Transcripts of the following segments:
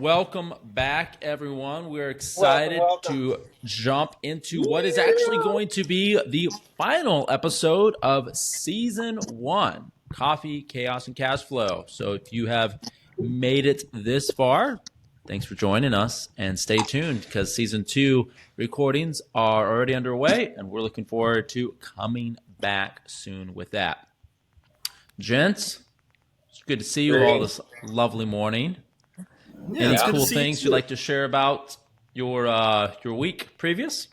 Welcome back, everyone. We're excited Welcome. to jump into what is actually going to be the final episode of Season 1, Coffee, Chaos, and Cashflow. So if you have made it this far, thanks for joining us, and stay tuned because Season 2 recordings are already underway, and we're looking forward to coming back soon with that. Gents, it's good to see you all this lovely morning. Yeah, Any cool things you'd like to share about your week previous?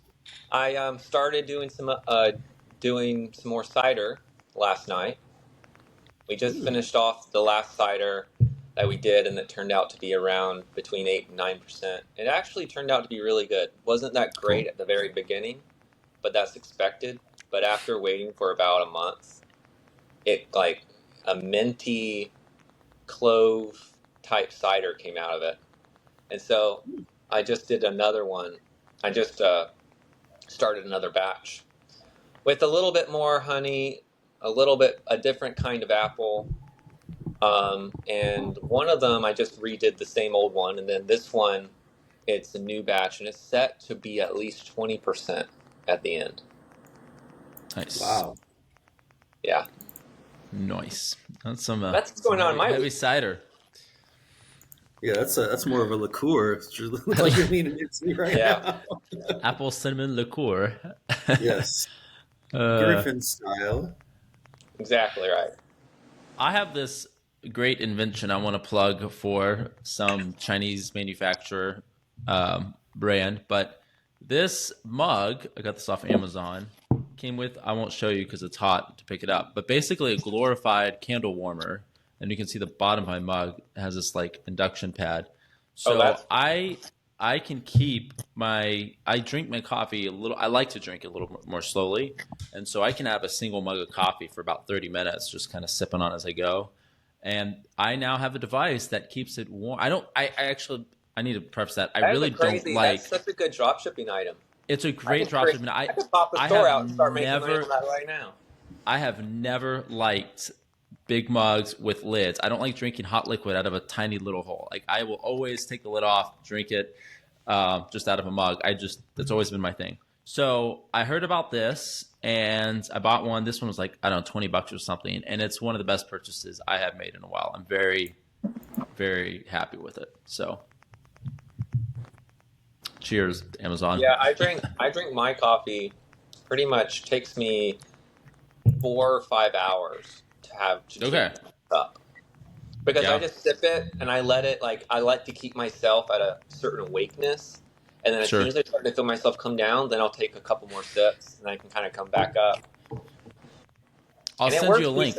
I started doing some more cider last night. We just finished off the last cider that we did, and it turned out to be around between 8 and 9%. It actually turned out to be really good. Wasn't that great at the very beginning, but that's expected. But after waiting for about a month, it like a minty clove type cider came out of it. And so I just did another one. I just started another batch with a little bit more honey, a different kind of apple. And one of them, I just redid the same old one. And then this one, it's a new batch, and it's set to be at least 20% at the end. Nice. Wow. Yeah. Nice. That's what's going on in my heavy week. Cider. Yeah, that's more of a liqueur. It's just like you're leaning into right now. Apple cinnamon liqueur. Yes. Griffin style. Exactly right. I have this great invention I want to plug for some Chinese manufacturer brand, but this mug, I got this off Amazon, came with, I won't show you because it's hot to pick it up, but basically a glorified candle warmer. And you can see the bottom of my mug has this like induction pad. So I can keep I drink my coffee I like to drink it a little more slowly. And so I can have a single mug of coffee for about 30 minutes, just kind of sipping on as I go. And I now have a device that keeps it warm. I need to preface that. I really don't like. That's such a good drop shipping item. It's a great drop shipping. I could pop a store out and start making money on that right now. I have never liked big mugs with lids. I don't like drinking hot liquid out of a tiny little hole. Like I will always take the lid off, drink it just out of a mug. That's always been my thing. So I heard about this and I bought one. This one was like, I don't know, $20 or something. And it's one of the best purchases I have made in a while. I'm very, very happy with it. So cheers, Amazon. Yeah, I drink my coffee. Pretty much takes me 4 or 5 hours to have to up, because I just sip it and I let it I like to keep myself at a certain awakeness, and then as soon as I start to feel myself come down, then I'll take a couple more sips and I can kind of come back up. I'll send you a link.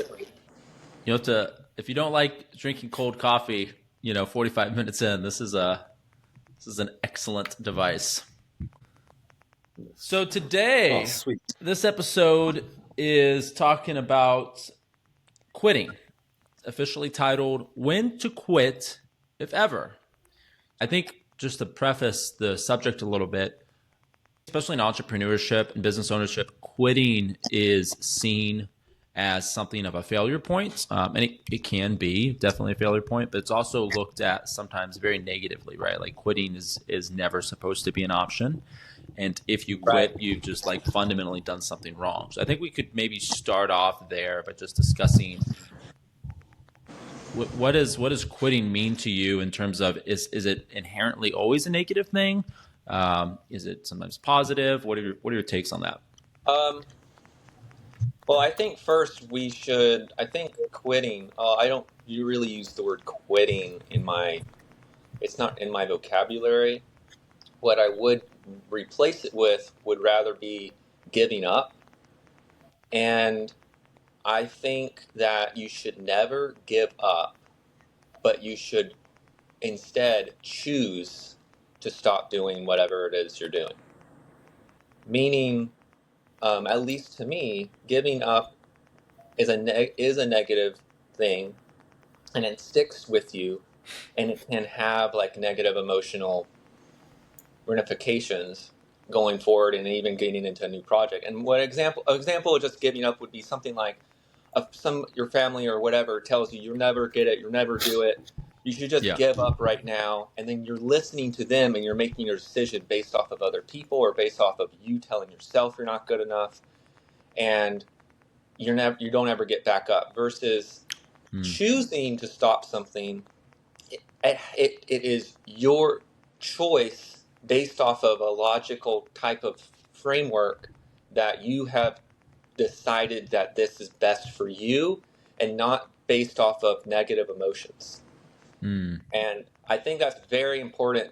You have to, if you don't like drinking cold coffee, 45 minutes in, this is an excellent device. So today, this episode is talking about quitting, officially titled When to Quit, If Ever. I think just to preface the subject a little bit, especially in entrepreneurship and business ownership, quitting is seen as something of a failure point. And it can be definitely a failure point, but it's also looked at sometimes very negatively, right? Like quitting is never supposed to be an option. And if you quit, you've just like fundamentally done something wrong. So I think we could maybe start off there by just discussing what does quitting mean to you in terms of is it inherently always a negative thing? Is it sometimes positive? What are your takes on that? Well, I think first I think quitting, you really use the word quitting it's not in my vocabulary. What I would replace it with would rather be giving up. And I think that you should never give up, but you should instead choose to stop doing whatever it is you're doing. Meaning, at least to me, giving up is a negative thing, and it sticks with you, and it can have like negative emotional ramifications going forward and even getting into a new project. And example of just giving up would be something like your family or whatever tells you you'll never get it, you'll never do it, You should just give up right now. And then you're listening to them and you're making your decision based off of other people or based off of you telling yourself you're not good enough. And you don't ever get back up, versus choosing to stop something. It is your choice based off of a logical type of framework that you have decided that this is best for you, and not based off of negative emotions. And I think that's very important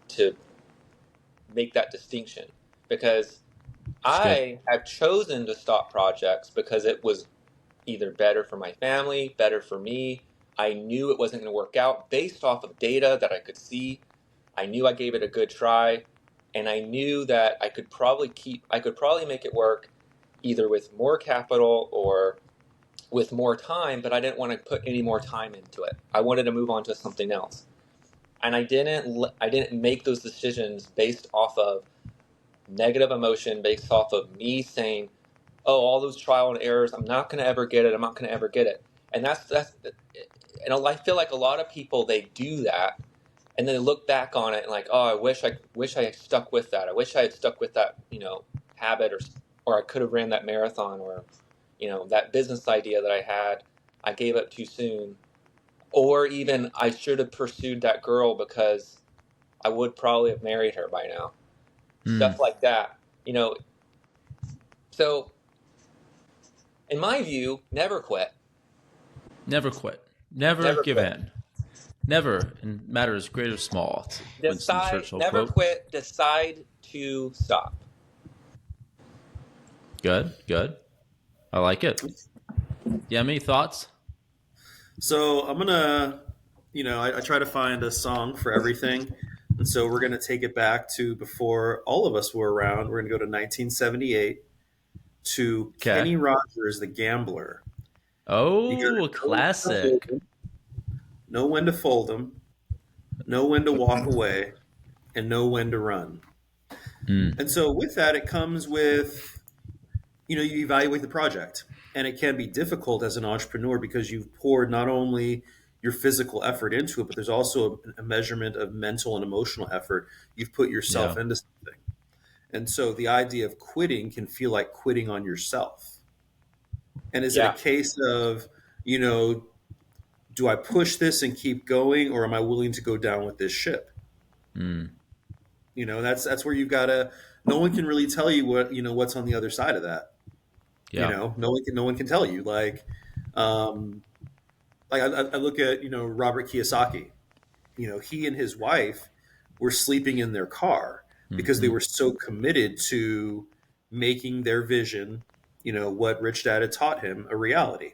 to make that distinction, because I have chosen to stop projects because it was either better for my family, better for me. I knew it wasn't going to work out based off of data that I could see. I knew I gave it a good try, and I knew that I could probably make it work either with more capital or with more time, but I didn't want to put any more time into it. I wanted to move on to something else. And I didn't make those decisions based off of negative emotion, based off of me saying, oh, all those trial and errors, I'm not going to ever get it. I'm not going to ever get it. And and I feel like a lot of people, they do that, and then they look back on it and like, oh, I wish I had stuck with that. I wish I had stuck with that, habit, or I could have ran that marathon, or, that business idea that I had, I gave up too soon. Or even I should have pursued that girl because I would probably have married her by now. Stuff like that, So in my view, never quit. Never quit. Never give in. Never, in matters great or small. Never quit. Decide to stop. Good. I like it. You have any thoughts? So I'm gonna, I try to find a song for everything, and so we're gonna take it back to before all of us were around. We're gonna go to 1978 to Kenny Rogers, The Gambler. Oh, classic. Know when to fold 'em, know when to walk away, and know when to run. And so with that, it comes with, you evaluate the project. And it can be difficult as an entrepreneur because you've poured not only your physical effort into it, but there's also a measurement of mental and emotional effort. You've put yourself into something. And so the idea of quitting can feel like quitting on yourself. And is it a case of, do I push this and keep going, or am I willing to go down with this ship? That's where you've got to, no one can really tell you what's on the other side of that. No one can tell you. I look at, Robert Kiyosaki. He and his wife were sleeping in their car because they were so committed to making their vision, what Rich Dad had taught him, a reality.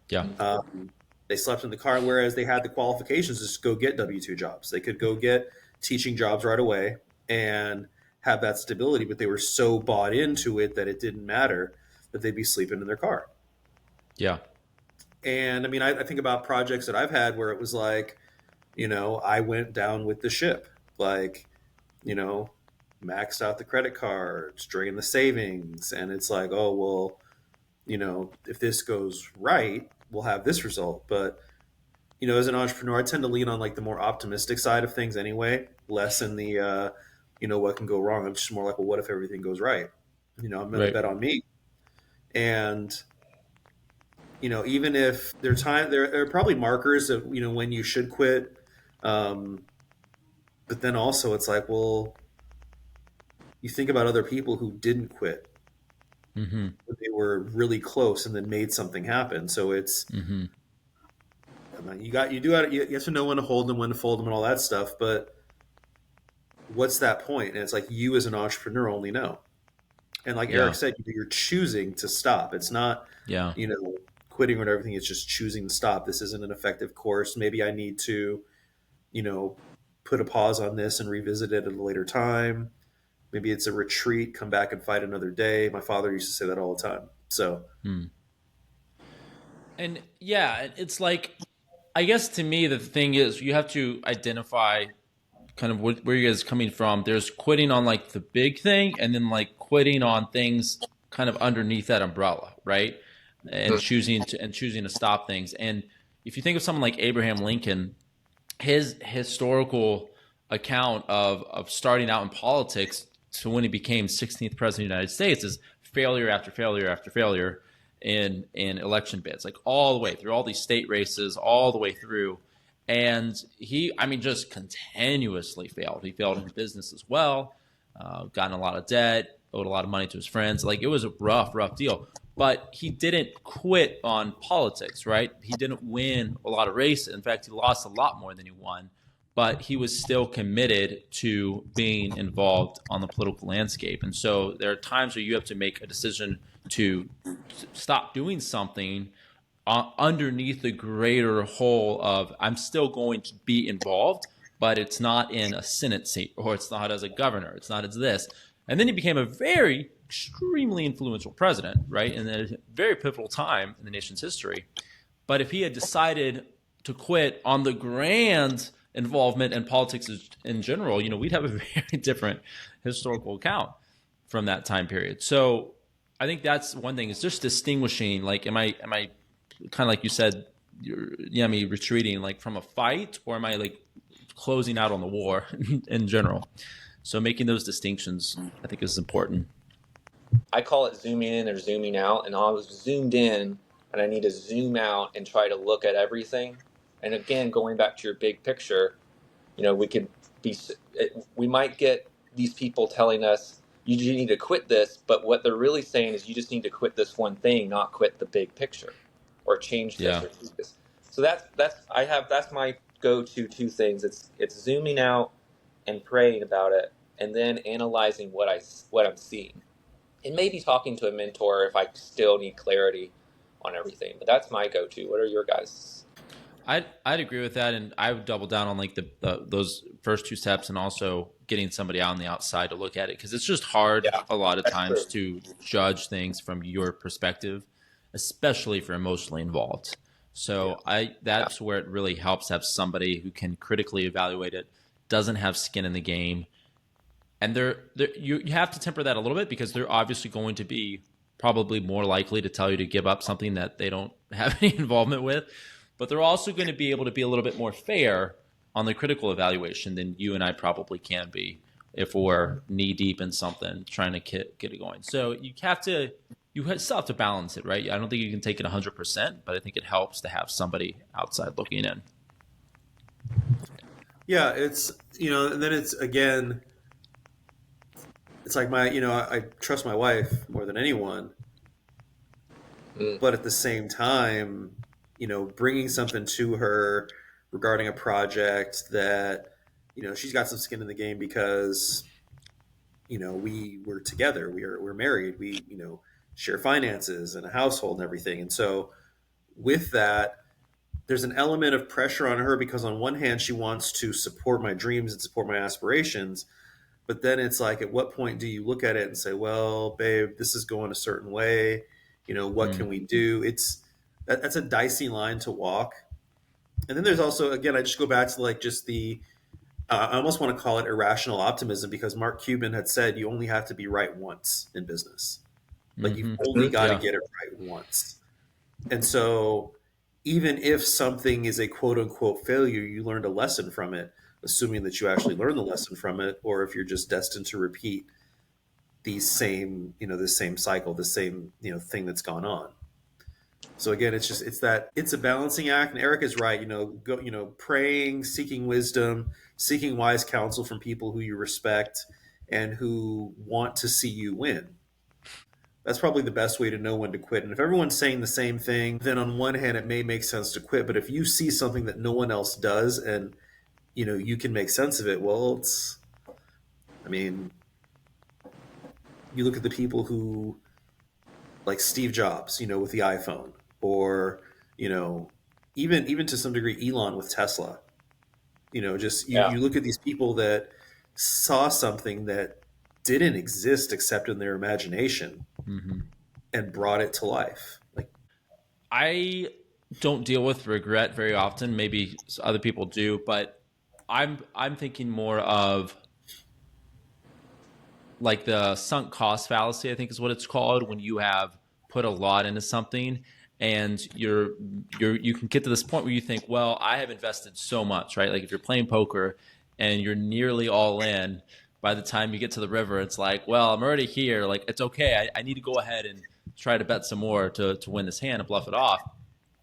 They slept in the car, whereas they had the qualifications to go get W-2 jobs. They could go get teaching jobs right away and have that stability, but they were so bought into it that it didn't matter that they'd be sleeping in their car. And I think about projects that I've had where it was like, I went down with the ship, maxed out the credit cards, drained the savings. And it's like, oh, well, if this goes right, we'll have this result. But, as an entrepreneur, I tend to lean on the more optimistic side of things anyway, less in the, what can go wrong. I'm just more like, well, what if everything goes right? I'm going to bet on me. And, even if there are probably markers of, when you should quit. But then also it's like, well, you think about other people who didn't quit. But they were really close and then made something happen. So it's, you have to know when to hold them, when to fold them, and all that stuff. But what's that point? And it's like, you as an entrepreneur only know. And like Eric said, you're choosing to stop. It's not, quitting or everything. It's just choosing to stop. This isn't an effective course. Maybe I need to, put a pause on this and revisit it at a later time. Maybe it's a retreat, come back and fight another day. My father used to say that all the time. So, and it's like, I guess to me, the thing is you have to identify kind of where you guys are coming from. There's quitting on the big thing, and then quitting on things kind of underneath that umbrella, right? And choosing to stop things. And if you think of someone like Abraham Lincoln, his historical account of starting out in politics to when he became 16th president of the United States is failure after failure after failure in election bids, like all the way through all these state races, all the way through. And he, I mean, just continuously failed. He failed in business as well, gotten a lot of debt, owed a lot of money to his friends. Like, it was a rough, rough deal. But he didn't quit on politics, right? He didn't win a lot of races. In fact, he lost a lot more than he won. But he was still committed to being involved on the political landscape. And so there are times where you have to make a decision to stop doing something underneath the greater whole of I'm still going to be involved, but it's not in a Senate seat, or it's not as a governor, it's not as this. And then he became a very extremely influential president, right? In a very pivotal time in the nation's history. But if he had decided to quit on the grand involvement in politics in general, we'd have a very different historical account from that time period. So I think that's one thing, is just distinguishing, like, am I kind of like you said, retreating like from a fight, or am I like closing out on the war in general? So making those distinctions, I think, is important. I call it zooming in or zooming out, and I was zoomed in and I need to zoom out and try to look at everything. And again, going back to your big picture, we might get these people telling us you need to quit this, but what they're really saying is you just need to quit this one thing, not quit the big picture, or change this or do this. So that's my go-to two things. It's zooming out and praying about it, and then analyzing what I'm seeing, and maybe talking to a mentor if I still need clarity on everything. But that's my go-to. What are your guys'? I'd agree with that, and I would double down on like those first two steps, and also getting somebody out on the outside to look at it, because it's just hard a lot of times to judge things from your perspective, especially if you're emotionally involved. So that's where it really helps to have somebody who can critically evaluate it, doesn't have skin in the game. And you have to temper that a little bit, because they're obviously going to be probably more likely to tell you to give up something that they don't have any involvement with. But they're also going to be able to be a little bit more fair on the critical evaluation than you and I probably can be if we're knee deep in something trying to get it going. So you still have to balance it, right? I don't think you can take it 100%, but I think it helps to have somebody outside looking in. Yeah, it's, and then it's, again, it's like I trust my wife more than anyone, but at the same time, bringing something to her regarding a project that, she's got some skin in the game, because, we were together, we're married, we, share finances and a household and everything. And so with that, there's an element of pressure on her, because on one hand, she wants to support my dreams and support my aspirations. But then it's like, at what point do you look at it and say, well, babe, this is going a certain way. What can we do? That's a dicey line to walk. And then there's also, again, I just go back to like just I almost want to call it irrational optimism, because Mark Cuban had said you only have to be right once in business. Like, you've only got to get it right once. And so even if something is a quote unquote failure, you learned a lesson from it, assuming that you actually learned the lesson from it, or if you're just destined to repeat this same cycle, the same, thing that's gone on. So again, it's a balancing act. And Eric is right, praying, seeking wisdom, seeking wise counsel from people who you respect and who want to see you win. That's probably the best way to know when to quit. And if everyone's saying the same thing, then on one hand, it may make sense to quit. But if you see something that no one else does, and you can make sense of it, well, you look at the people who, like Steve Jobs, with the iPhone, or, even to some degree, Elon with Tesla. You look at these people that saw something that didn't exist except in their imagination, and brought it to life. Like, I don't deal with regret very often. Maybe other people do, but I'm thinking more of like the sunk cost fallacy, I think is what it's called, when you have put a lot into something and you can get to this point where you think, well, I have invested so much, right? Like if you're playing poker and you're nearly all in, by the time you get to the river, it's like, well, I'm already here. Like, it's okay. I need to go ahead and try to bet some more to win this hand and bluff it off.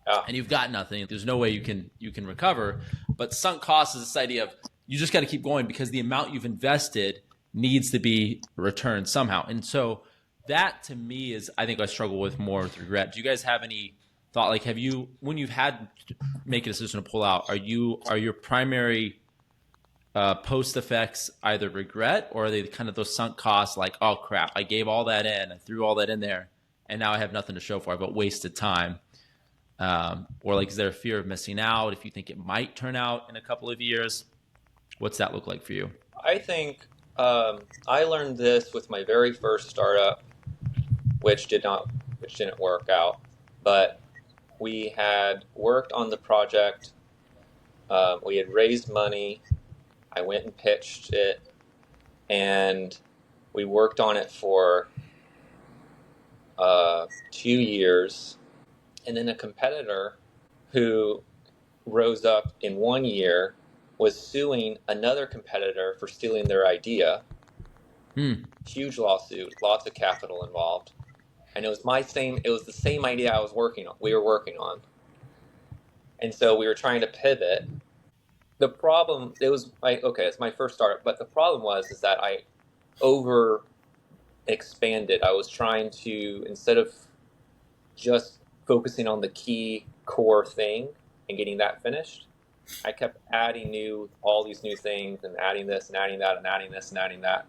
Yeah. And you've got nothing. There's no way you can recover. But sunk cost is this idea of you just got to keep going because the amount you've invested needs to be returned somehow. And so that to me is, I think I struggle with more with regret. Do you guys have any thought? Like, have you, when you've had to make a decision to pull out, are your primary post effects either regret, or are they kind of those sunk costs, like, oh crap, I gave all that in, I threw all that in there, and now I have nothing to show for it but wasted time? Or like, is there a fear of missing out if you think it might turn out in a couple of years? What's that look like for you? I think I learned this with my very first startup, which didn't work out. But we had worked on the project. We had raised money. I went and pitched it, and we worked on it for 2 years. And then a competitor who rose up in 1 year was suing another competitor for stealing their idea. Huge lawsuit, lots of capital involved. And it was the same idea we were working on. And so we were trying to pivot. The problem, it's my first startup, but the problem is that I over expanded. I was trying to, instead of just focusing on the key core thing and getting that finished, I kept adding all these new things and adding this and adding that and adding this and adding that,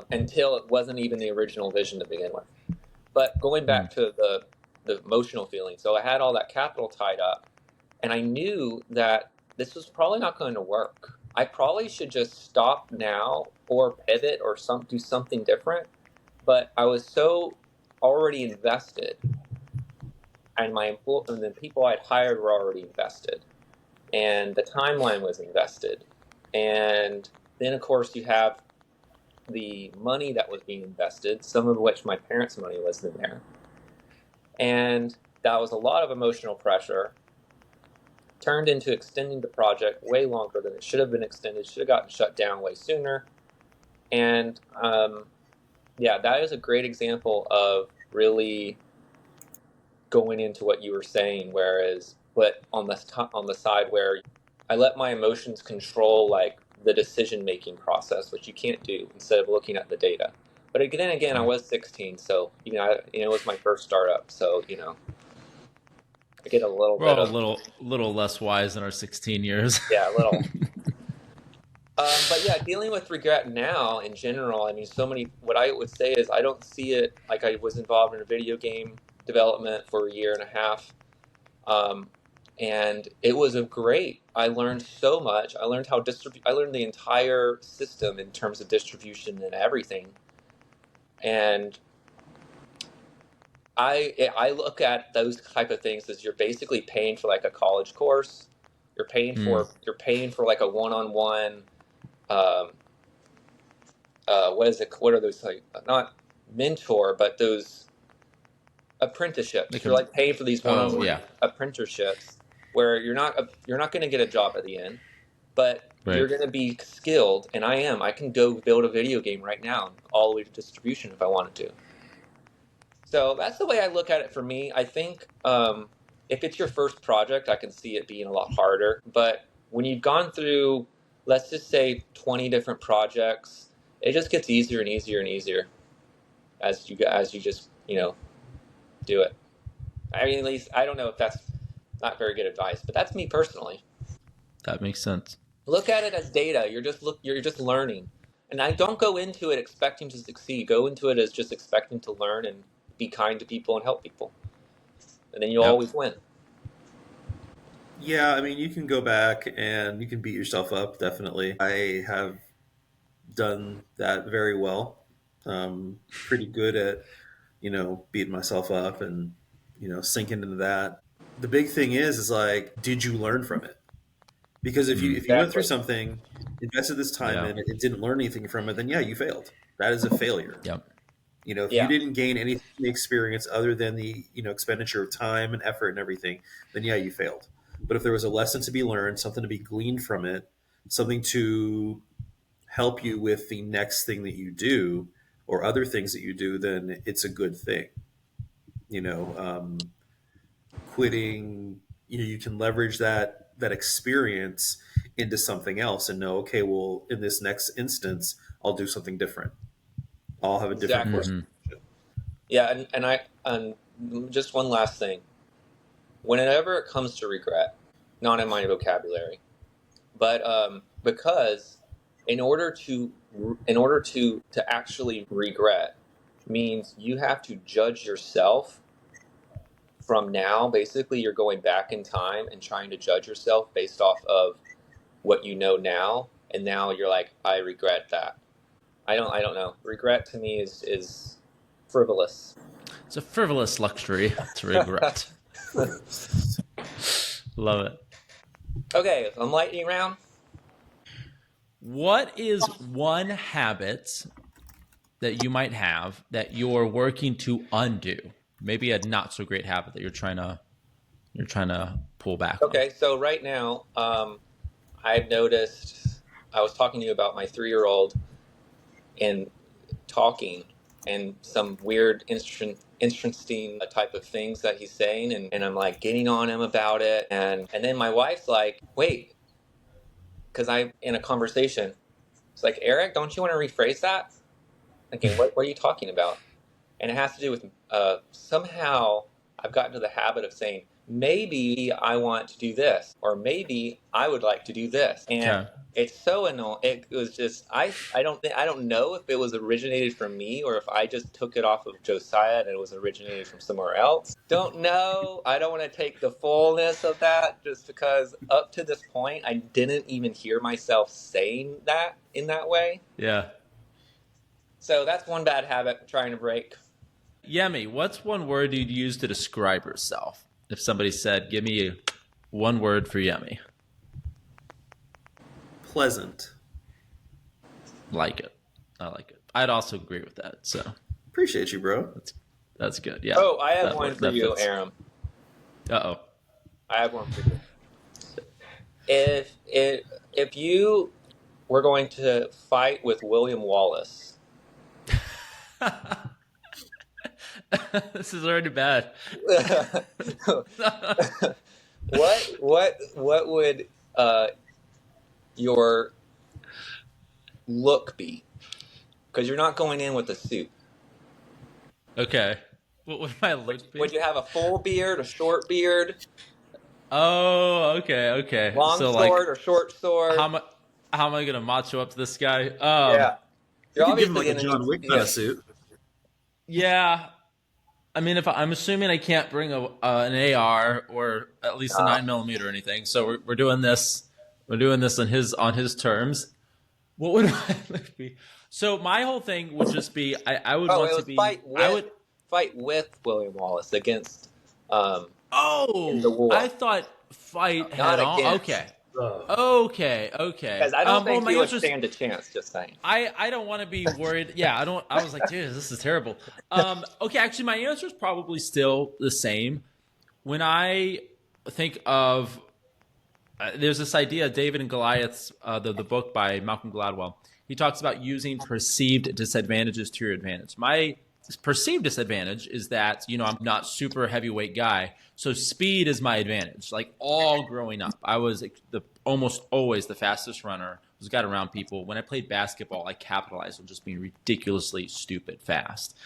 until it wasn't even the original vision to begin with. But going back to the emotional feeling, so I had all that capital tied up, and I knew that this was probably not going to work. I probably should just stop now or pivot or do something different. But I was so already invested, and the people I'd hired were already invested, and the timeline was invested, and then of course you have the money that was being invested, some of which my parents' money was in there, and that was a lot of emotional pressure. Turned into extending the project way longer than it should have been extended. Should have gotten shut down way sooner, and that is a great example of really going into what you were saying. But on the side where I let my emotions control like the decision-making process, which you can't do, instead of looking at the data. But again, I was 16, so it was my first startup, so I get a little We're all a little less wise in our 16 years. Yeah, a little. But yeah, dealing with regret now in general, I mean, what I would say is I don't see it like I was involved in a video game development for a year and a half. And it was great. I learned so much. I learned I learned the entire system in terms of distribution and everything. And I look at those type of things as you're basically paying for like a college course. You're paying for like a one-on-one. What are those, like, not mentor, but those apprenticeships. You're like paying for these one-on-one apprenticeships where you're not going to get a job at the end, but you're going to be skilled. And I can go build a video game right now, all the way to distribution if I wanted to. So that's the way I look at it for me. I think if it's your first project, I can see it being a lot harder. But when you've gone through, let's just say 20 different projects, it just gets easier and easier and easier as you just, do it. I mean, at least I don't know if that's not very good advice, but that's me personally. That makes sense. Look at it as data. You're just learning. And I don't go into it expecting to succeed. Go into it as just expecting to learn and be kind to people and help people. And then you'll always win. Yeah, I mean, you can go back and you can beat yourself up, definitely. I have done that very well. Pretty good at, beating myself up and, sinking into that. The big thing is like, did you learn from it? Because if you went through something, invested this time in it, and didn't learn anything from it, then you failed. That is a failure. Yep. You know, if you Yeah, didn't gain anything from the experience other than the, expenditure of time and effort and everything, then yeah, you failed. But if there was a lesson to be learned, something to be gleaned from it, something to help you with the next thing that you do or other things that you do, then it's a good thing. You know, quitting, you can leverage that experience into something else and know, okay, well, in this next instance, I'll do something different. I'll have a different exactly. course. Mm-hmm. Yeah, and just one last thing. Whenever it comes to regret, not in my vocabulary, but because in order to actually regret means you have to judge yourself from now. Basically, you're going back in time and trying to judge yourself based off of what you know now, and now you're like, I regret that. I don't know. Regret to me is frivolous. It's a frivolous luxury to regret. Love it. Okay, lightning round. What is one habit that you might have that you're working to undo? Maybe a not so great habit that you're trying to pull back on. Okay, so right now, I've noticed. I was talking to you about my 3-year-old and talking and some weird interesting type of things that he's saying, and I'm like getting on him about it, and then my wife's like, wait, because I'm in a conversation. It's like, Eric, don't you want to rephrase that? Thinking, what are you talking about? And it has to do with somehow I've gotten to the habit of saying, maybe I want to do this, or maybe I would like to do this. And Okay. it's so annoying. It was just, I don't know if it was originated from me or if I just took it off of Josiah and it was originated from somewhere else. Don't know. I don't want to take the fullness of that, just because up to this point, I didn't even hear myself saying that in that way. Yeah. So that's one bad habit I'm trying to break. Yemi, what's one word you'd use to describe yourself? If somebody said, give me one word for Yemi. Pleasant. Like it. I like it. I'd also agree with that. So Appreciate you, bro. that's good. Yeah. Oh, I have one for you, fits. Aram. Uh-oh. I have one for you. If you were going to fight with William Wallace, This is already bad. what would your look be? Because you're not going in with a suit. Okay. What would my look be? Would you have a full beard, a short beard, Oh, okay. long So sword or short sword? how am I gonna macho up to this guy? Yeah, You you're could give him obviously like a John Wick kind of suit. Yeah. I mean, if I'm assuming I can't bring an AR or at least a 9mm or anything, so we're doing this. We're doing this on his terms. What would my look be? So my whole thing would just be I would want to be fight with William Wallace against the war. I thought fight Not head on. against. Okay. Because I don't think my you would answer's- stand a chance. Just saying. I don't want to be worried. Yeah, I was like, dude, this is terrible. Okay, actually, my answer is probably still the same. When I think of, there's this idea, David and Goliath's, the book by Malcolm Gladwell. He talks about using perceived disadvantages to your advantage. My perceived disadvantage is that, I'm not super heavyweight guy. So speed is my advantage. Like all growing up, I was almost always the fastest runner. Got around people. When I played basketball, I capitalized on just being ridiculously stupid fast.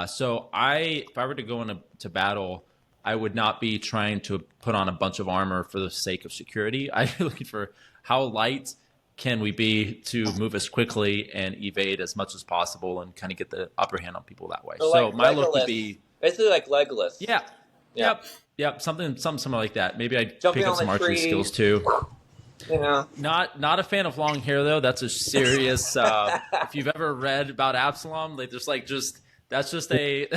So if I were to go into battle, I would not be trying to put on a bunch of armor for the sake of security. I'd be looking for how light can we be to move as quickly and evade as much as possible and kind of get the upper hand on people that way. So like my Legolas. look would be Basically like Legolas. Yeah. Yeah. Yep. Something similar like that. Maybe I'd Jumping pick up on some the archery tree. skills too. Not a fan of long hair though. That's a serious. If you've ever read about Absalom, like there's like that's a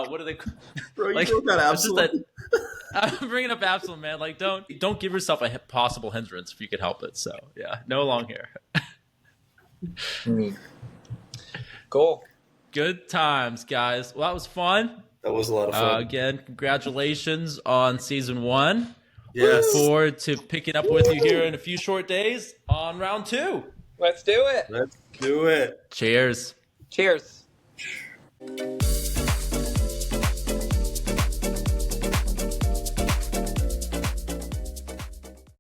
what do they? Bro, you like, know about Absalom? I'm bringing up Absalom, man. Like don't give yourself a possible hindrance if you could help it. So yeah, no long hair. Cool. Good times, guys. Well, that was fun. That was a lot of fun. Again, congratulations on season 1. Yes. Look forward to picking up with you here in a few short days on round 2. Let's do it. Let's do it. Cheers. Cheers.